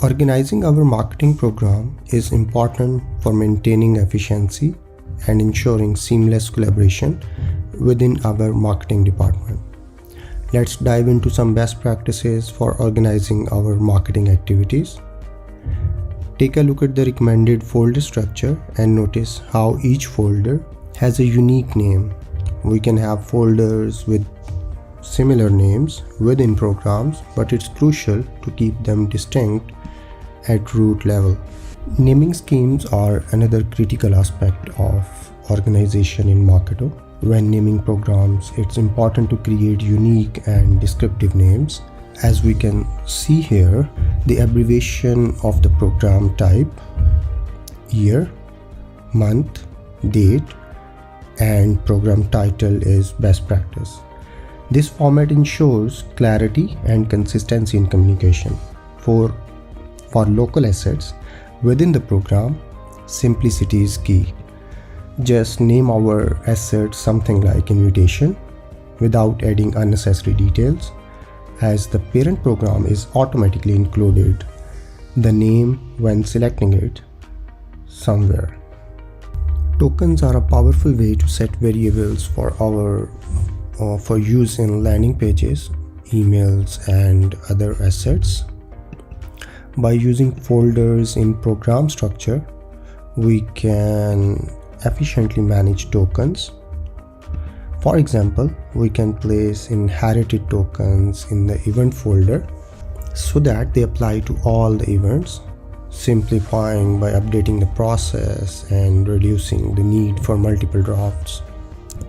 Organizing our marketing program is important for maintaining efficiency and ensuring seamless collaboration within our marketing department. Let's dive into some best practices for organizing our marketing activities. Take a look at the recommended folder structure and notice how each folder has a unique name. We can have folders with similar names within programs, but it's crucial to keep them distinct at root level. Naming schemes are another critical aspect of organization in Marketo. When naming programs, it's important to create unique and descriptive names. As we can see here, the abbreviation of the program type, year, month, date, and program title is best practice. This format ensures clarity and consistency in communication. For local assets within the program, simplicity is key. Just name our asset something like invitation without adding unnecessary details, as the parent program is automatically included the name when selecting it somewhere. Tokens are a powerful way to set variables for use in landing pages, emails, and other assets. By using folders in program structure, we can efficiently manage tokens. For example, we can place inherited tokens in the event folder so that they apply to all the events, simplifying by updating the process and reducing the need for multiple drafts.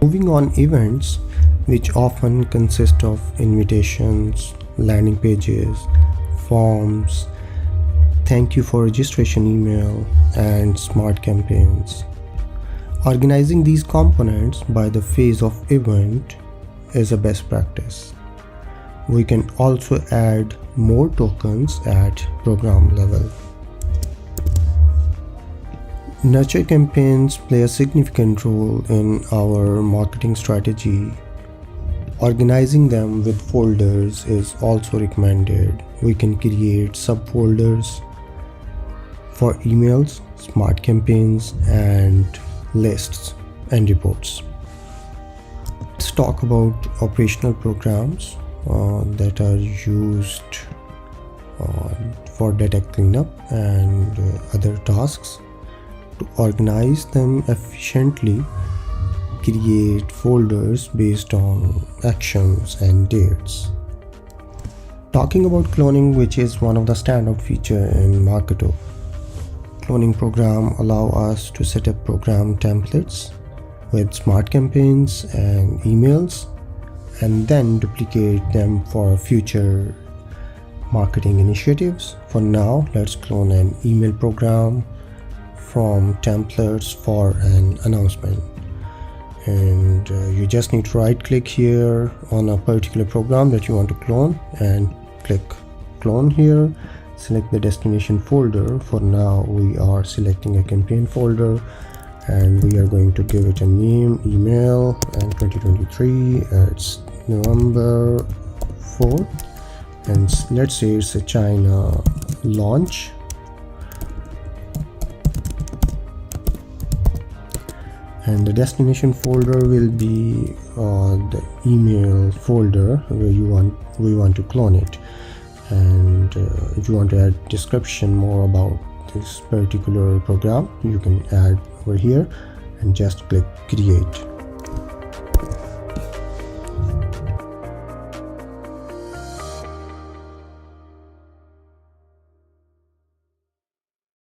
Moving on, events, which often consist of invitations, landing pages, forms, thank you for registration email, and smart campaigns. Organizing these components by the phase of event is a best practice. We can also add more tokens at program level. Nurture campaigns play a significant role in our marketing strategy. Organizing them with folders is also recommended. We can create subfolders for emails, smart campaigns, and lists and reports. Let's talk about operational programs that are used for data cleanup and other tasks. To organize them efficiently, create folders based on actions and dates. Talking about cloning, which is one of the standout features in Marketo. Cloning program allow us to set up program templates with smart campaigns and emails, and then duplicate them for future marketing initiatives. For now, let's clone an email program from templates for an announcement. And you just need to right click here on a particular program that you want to clone and click clone here. Select the destination folder. For now, we are selecting a campaign folder, and we are going to give it a name, email, and 2023. It's November 4th, and let's say it's a China launch. And the destination folder will be the email folder where we want to clone it. And if you want to add description more about this particular program, you can add over here and just click create.